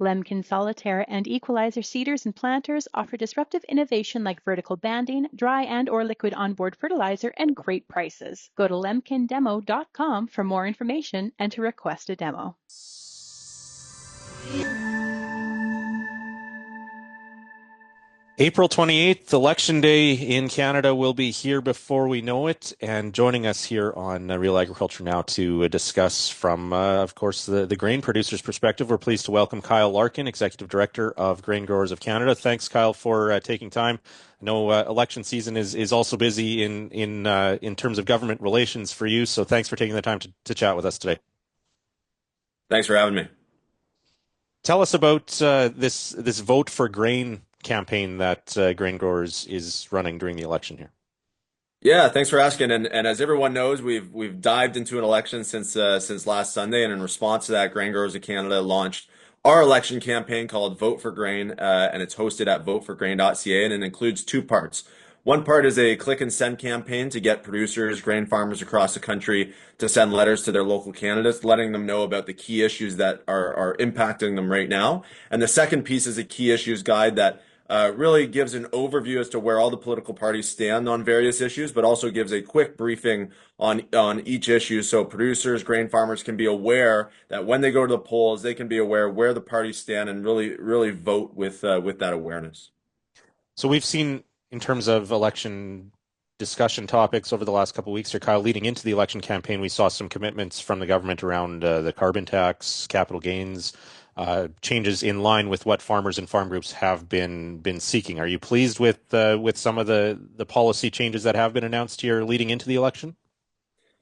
Lemkin Solitaire and Equalizer seeders and planters offer disruptive innovation like vertical banding, dry and or liquid onboard fertilizer, and great prices. Go to lemkindemo.com for more information and to request a demo. April 28th, Election Day in Canada will be here before we know it. And joining us here on Real Agriculture now to discuss from, of course, the grain producer's perspective, we're pleased to welcome Kyle Larkin, Executive Director of Grain Growers of Canada. Thanks, Kyle, for taking time. I know election season is also busy in terms of government relations for you, so thanks for taking the time to chat with us today. Thanks for having me. Tell us about this Vote for Grain campaign that Grain Growers is running during the election here. Yeah, thanks for asking. And as everyone knows, we've dived into an election since last Sunday, and in response to that, Grain Growers of Canada launched our election campaign called Vote for Grain, and it's hosted at voteforgrain.ca, and it includes two parts. One part is a click and send campaign to get producers, grain farmers across the country to send letters to their local candidates, letting them know about the key issues that are impacting them right now. And the second piece is a key issues guide that really gives an overview as to where all the political parties stand on various issues, but also gives a quick briefing on each issue so producers, grain farmers can be aware that when they go to the polls, they can be aware where the parties stand and really vote with that awareness. So we've seen, in terms of election discussion topics over the last couple of weeks here, Kyle, leading into the election campaign, we saw some commitments from the government around the carbon tax, capital gains, changes in line with what farmers and farm groups have been seeking. Are you pleased with some of the policy changes that have been announced here leading into the election?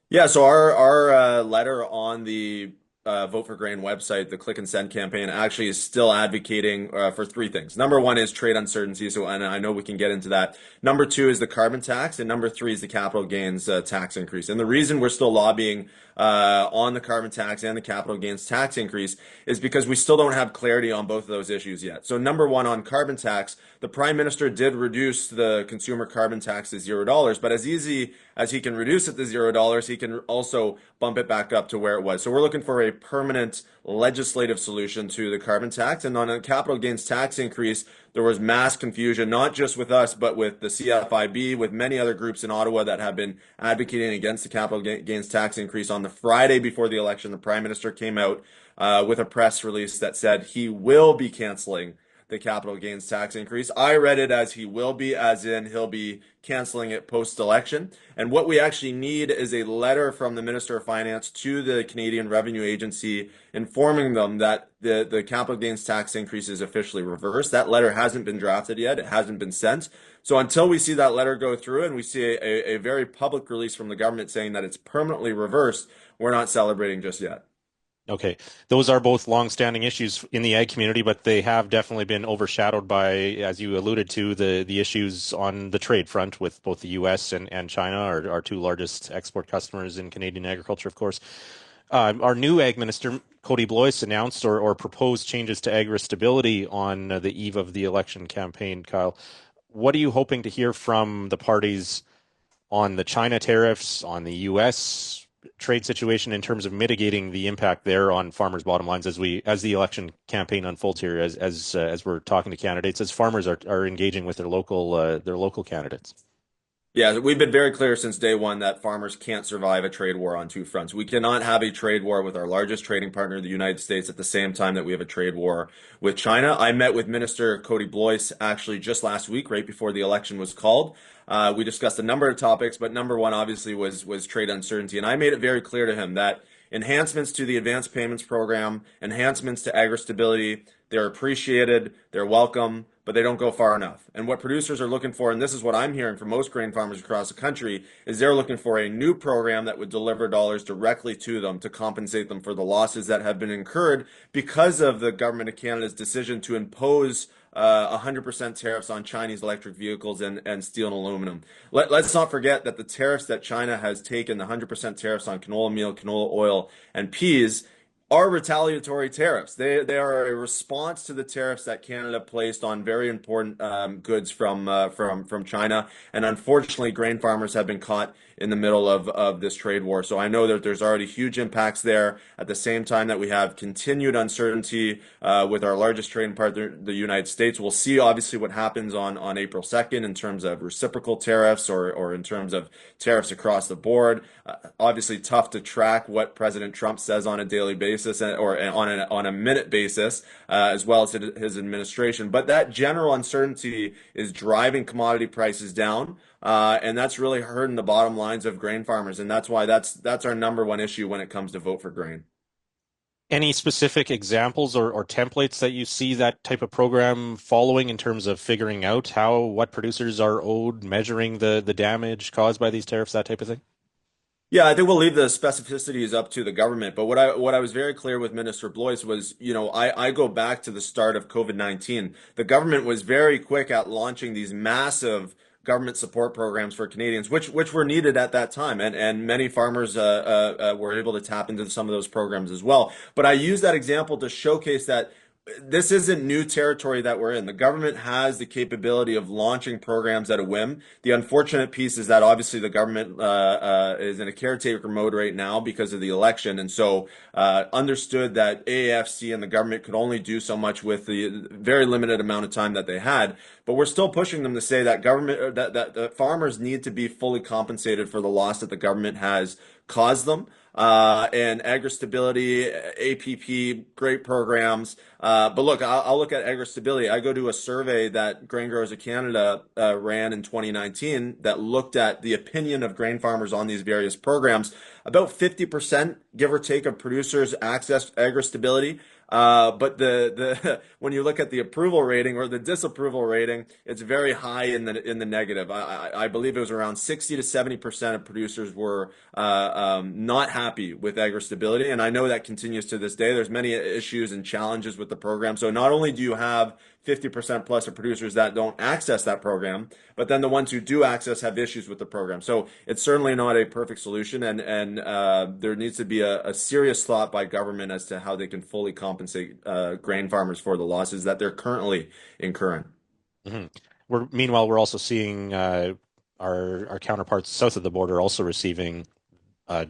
Yeah, so our letter on the Vote for Grain website, the Click and Send campaign, actually is still advocating for three things. Number one is trade uncertainty, and I know we can get into that. Number two is the carbon tax, and number three is the capital gains tax increase. And the reason we're still lobbying on the carbon tax and the capital gains tax increase is because we still don't have clarity on both of those issues yet. So number one, on carbon tax, the Prime Minister did reduce the consumer carbon tax to $0, but as easy as he can reduce it to $0, he can also bump it back up to where it was. So we're looking for a permanent legislative solution to the carbon tax. And on a capital gains tax increase, there was mass confusion, not just with us, but with the CFIB, with many other groups in Ottawa that have been advocating against the capital gains tax increase. On the Friday before the election, the Prime Minister came out with a press release that said he will be canceling the capital gains tax increase. I read it as he will be, as in he'll be canceling it post-election. And what we actually need is a letter from the Minister of Finance to the Canadian Revenue Agency informing them that the capital gains tax increase is officially reversed. That letter hasn't been drafted yet. It hasn't been sent. So until we see that letter go through and we see a very public release from the government saying that it's permanently reversed, we're not celebrating just yet. Okay, those are both long-standing issues in the ag community, but they have definitely been overshadowed by, as you alluded to, the issues on the trade front with both the U.S. and China, our two largest export customers in Canadian agriculture, of course. Our new Ag Minister, Kody Blois, announced or proposed changes to AgriStability on the eve of the election campaign. Kyle, what are you hoping to hear from the parties on the China tariffs, on the U.S. trade situation in terms of mitigating the impact there on farmers' bottom lines as the election campaign unfolds here, as we're talking to candidates, as farmers are engaging with their local candidates? Yeah, we've been very clear since day one that farmers can't survive a trade war on two fronts. We cannot have a trade war with our largest trading partner, the United States, at the same time that we have a trade war with China. I met with Minister Kody Blois actually just last week, right before the election was called. We discussed a number of topics, but number one obviously was trade uncertainty. And I made it very clear to him that enhancements to the advanced payments program, enhancements to AgriStability, they're appreciated, they're welcome, but they don't go far enough. And what producers are looking for, and this is what I'm hearing from most grain farmers across the country, is they're looking for a new program that would deliver dollars directly to them to compensate them for the losses that have been incurred because of the Government of Canada's decision to impose 100% tariffs on Chinese electric vehicles and steel and aluminum. Let's not forget that the tariffs that China has taken, the 100% tariffs on canola meal, canola oil, and peas, are retaliatory tariffs. They are a response to the tariffs that Canada placed on very important goods from China. And unfortunately, grain farmers have been caught in the middle of this trade war. So I know that there's already huge impacts there. At the same time that we have continued uncertainty with our largest trading partner, the United States. We'll see obviously what happens on April 2nd in terms of reciprocal tariffs or in terms of tariffs across the board. Obviously tough to track what President Trump says on a daily basis or on a minute basis, as well as his administration. But that general uncertainty is driving commodity prices down. And that's really hurting the bottom lines of grain farmers. And that's why that's our number one issue when it comes to Vote for Grain. Any specific examples or templates that you see that type of program following in terms of figuring out what producers are owed, measuring the damage caused by these tariffs, that type of thing? Yeah, I think we'll leave the specificities up to the government. But what I was very clear with Minister Blois was, I go back to the start of COVID-19. The government was very quick at launching these massive government support programs for Canadians, which were needed at that time, and many farmers were able to tap into some of those programs as well. But I use that example to showcase that this isn't new territory that we're in. The government has the capability of launching programs at a whim. The unfortunate piece is that obviously the government is in a caretaker mode right now because of the election, and so understood that AAFC and the government could only do so much with the very limited amount of time that they had. But we're still pushing them to say that that farmers need to be fully compensated for the loss that the government has caused them. And AgriStability, APP, great programs. But look, I'll look at AgriStability. I go to a survey that Grain Growers of Canada ran in 2019 that looked at the opinion of grain farmers on these various programs. About 50%, give or take, of producers access AgriStability. But when you look at the approval rating or the disapproval rating, it's very high in the negative. I believe it was around 60 to 70% of producers were not happy with AgriStability, and I know that continues to this day. There's many issues and challenges with the program. So not only do you have 50% plus of producers that don't access that program, but then the ones who do access have issues with the program. So it's certainly not a perfect solution, and there needs to be a serious thought by government as to how they can fully compensate grain farmers for the losses that they're currently incurring. Mm-hmm. Meanwhile, we're also seeing our counterparts south of the border also receiving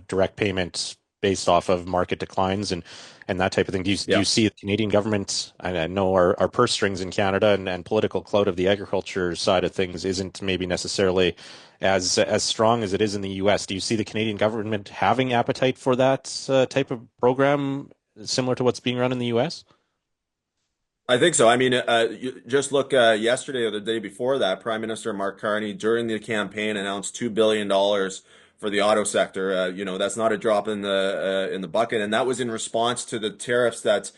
direct payments based off of market declines and that type of thing. Do you see the Canadian government? I know our purse strings in Canada and political clout of the agriculture side of things isn't maybe necessarily as strong as it is in the U.S. Do you see the Canadian government having appetite for that type of program similar to what's being run in the U.S.? I think so. I mean, you just look yesterday or the day before that, Prime Minister Mark Carney, during the campaign, announced $2 billion for the auto sector. That's not a drop in the bucket, and that was in response to the tariffs that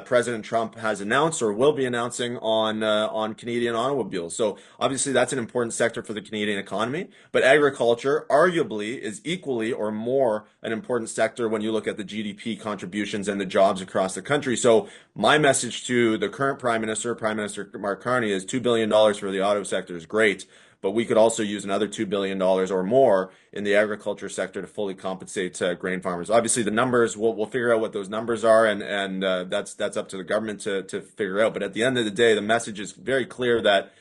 President Trump has announced or will be announcing on Canadian automobiles. So obviously that's an important sector for the Canadian economy, but agriculture arguably is equally or more an important sector when you look at the GDP contributions and the jobs across the country. So my message to the current Prime Minister Mark Carney, is $2 billion for the auto sector is great, but we could also use another $2 billion or more in the agriculture sector to fully compensate grain farmers. Obviously, the numbers, we'll figure out what those numbers are, and that's up to the government to figure out. But at the end of the day, the message is very clear that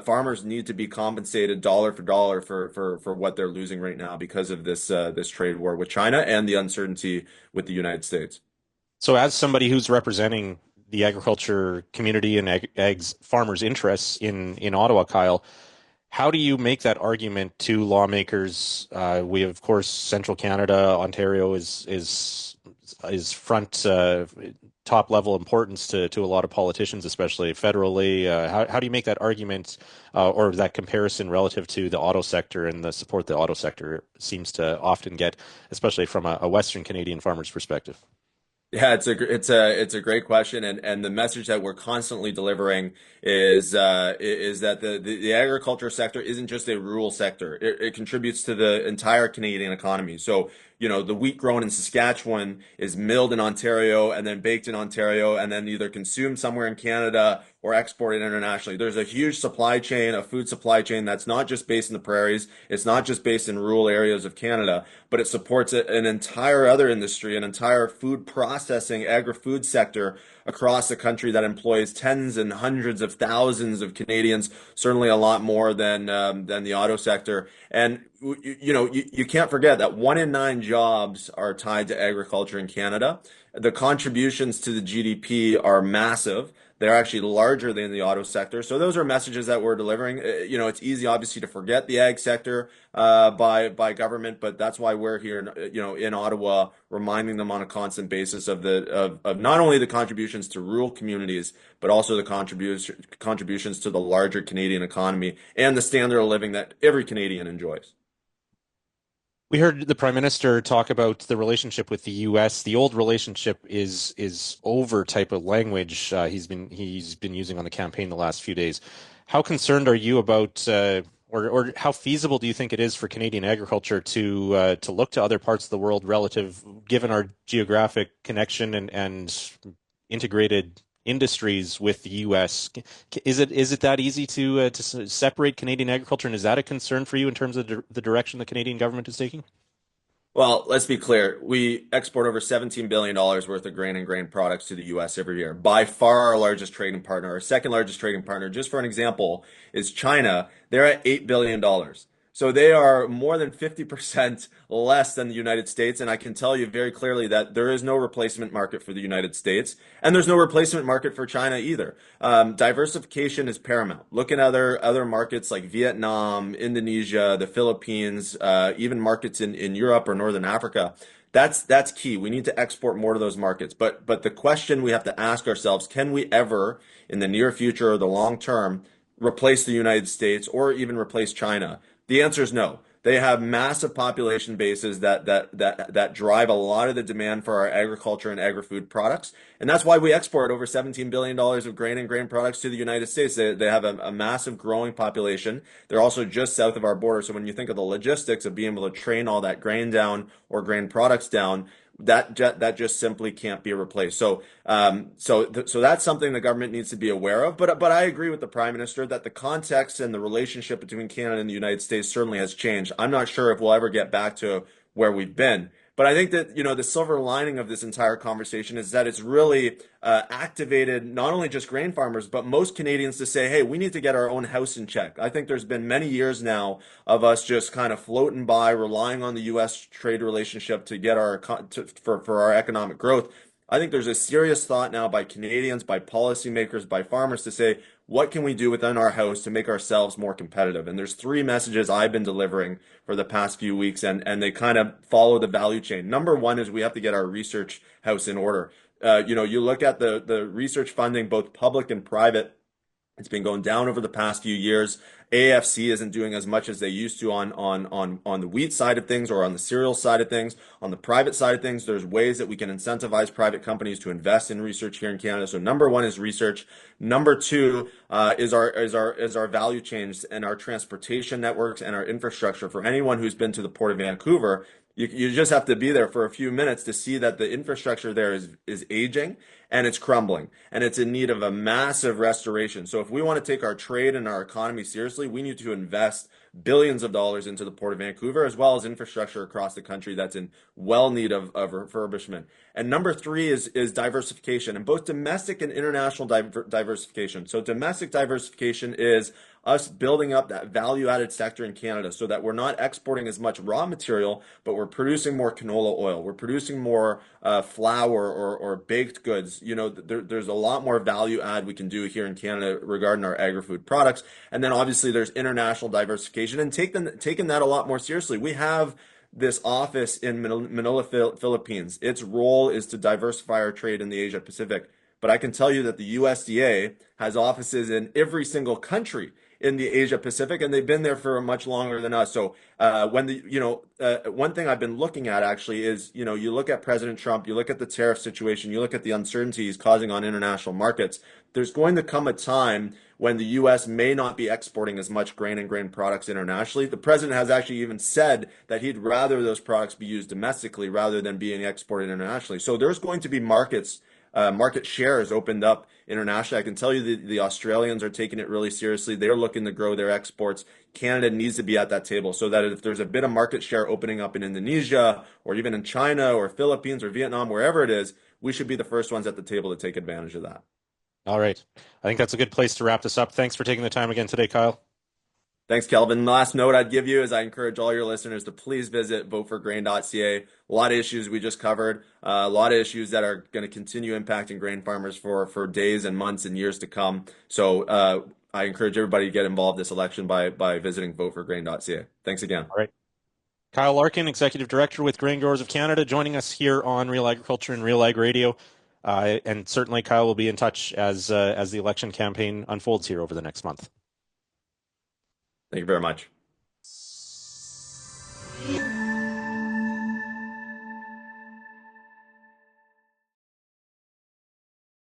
farmers need to be compensated dollar for dollar for what they're losing right now because of this trade war with China and the uncertainty with the United States. So as somebody who's representing the agriculture community and farmers' interests in Ottawa, Kyle, how do you make that argument to lawmakers? We have, of course, Central Canada, Ontario is front top level importance to a lot of politicians, especially federally. How do you make that argument or that comparison relative to the auto sector and the support the auto sector seems to often get, especially from a Western Canadian farmer's perspective? Yeah, it's a great question, and the message that we're constantly delivering is that the agriculture sector isn't just a rural sector. It contributes to the entire Canadian economy. So, the wheat grown in Saskatchewan is milled in Ontario and then baked in Ontario and then either consumed somewhere in Canada or exported internationally. There's a huge supply chain, a food supply chain that's not just based in the prairies. It's not just based in rural areas of Canada, but it supports an entire other industry, an entire food processing, agri-food sector across the country that employs tens and hundreds of thousands of Canadians, certainly a lot more than the auto sector. And you can't forget that 1 in 9 jobs are tied to agriculture in Canada. The contributions to the GDP are massive. They're actually larger than the auto sector. So those are messages that we're delivering. It's easy, obviously, to forget the ag sector by government, but that's why we're here, in Ottawa, reminding them on a constant basis of not only the contributions to rural communities, but also the contributions to the larger Canadian economy and the standard of living that every Canadian enjoys. We heard the Prime Minister talk about the relationship with the U.S. The old relationship is over type of language he's been using on the campaign the last few days. How concerned are you about, or how feasible do you think it is for Canadian agriculture to look to other parts of the world given our geographic connection and integrated industries with the U.S.? Is it that easy to separate Canadian agriculture, and is that a concern for you in terms of the direction the Canadian government is taking? Well, let's be clear. We export over $17 billion worth of grain and grain products to the U.S. every year. By far our largest trading partner. Our second largest trading partner, just for an example, is China. They're at $8 billion. So they are more than 50% less than the United States. And I can tell you very clearly that there is no replacement market for the United States, and there's no replacement market for China either. Diversification is paramount. Look at other markets like Vietnam, Indonesia, the Philippines, even markets in Europe or Northern Africa. That's key. We need to export more to those markets. But the question we have to ask ourselves, can we ever, in the near future or the long term, replace the United States or even replace China? The answer is no. They have massive population bases that drive a lot of the demand for our agriculture and agri-food products. And that's why we export over $17 billion of grain and grain products to the United States. They have a massive growing population. They're also just south of our border. So when you think of the logistics of being able to train all that grain down or grain products down, that just simply can't be replaced. So that's something the government needs to be aware of. But I agree with the Prime Minister that the context and the relationship between Canada and the United States certainly has changed. I'm not sure if we'll ever get back to where we've been. But I think that, the silver lining of this entire conversation is that it's really activated not only just grain farmers, but most Canadians to say, hey, we need to get our own house in check. I think there's been many years now of us just kind of floating by, relying on the U.S. trade relationship to get for our economic growth. I think there's a serious thought now by Canadians, by policymakers, by farmers to say, what can we do within our house to make ourselves more competitive? And there's 3 messages I've been delivering for the past few weeks, and they kind of follow the value chain. Number 1 is we have to get our research house in order. You look at the research funding, both public and private. It's been going down over the past few years. AFC isn't doing as much as they used to on the wheat side of things or on the cereal side of things. On the private side of things, there's ways that we can incentivize private companies to invest in research here in Canada. So number 1 is research. Number 2 is our value chains and our transportation networks and our infrastructure. For anyone who's been to the Port of Vancouver, you just have to be there for a few minutes to see that the infrastructure there is aging and it's crumbling and it's in need of a massive restoration. So if we want to take our trade and our economy seriously, we need to invest billions of dollars into the Port of Vancouver, as well as infrastructure across the country that's in need of refurbishment. And number 3 is diversification, and both domestic and international diversification. So domestic diversification is us building up that value-added sector in Canada so that we're not exporting as much raw material, but we're producing more canola oil. We're producing more flour or baked goods. There's a lot more value add we can do here in Canada regarding our agri-food products. And then obviously there's international diversification and taking that a lot more seriously. We have this office in Manila, Philippines. Its role is to diversify our trade in the Asia Pacific. But I can tell you that the USDA has offices in every single country in the Asia Pacific, and they've been there for much longer than us. So one thing I've been looking at actually is, you look at President Trump, you look at the tariff situation, you look at the uncertainties causing on international markets. There's going to come a time when the U.S. may not be exporting as much grain and grain products internationally. The president has actually even said that he'd rather those products be used domestically rather than being exported internationally. So there's going to be market shares opened up internationally. I can tell you the Australians are taking it really seriously. They're looking to grow their exports. Canada needs to be at that table so that if there's a bit of market share opening up in Indonesia or even in China or Philippines or Vietnam, wherever it is, we should be the first ones at the table to take advantage of that. All right. I think that's a good place to wrap this up. Thanks for taking the time again today, Kyle. Thanks, Kelvin. The last note I'd give you is I encourage all your listeners to please visit voteforgrain.ca. A lot of issues we just covered, a lot of issues that are going to continue impacting grain farmers for days and months and years to come. So I encourage everybody to get involved this election by visiting voteforgrain.ca. Thanks again. All right. Kyle Larkin, Executive Director with Grain Growers of Canada, joining us here on Real Agriculture and Real Ag Radio. And certainly Kyle will be in touch as the election campaign unfolds here over the next month. Thank you very much.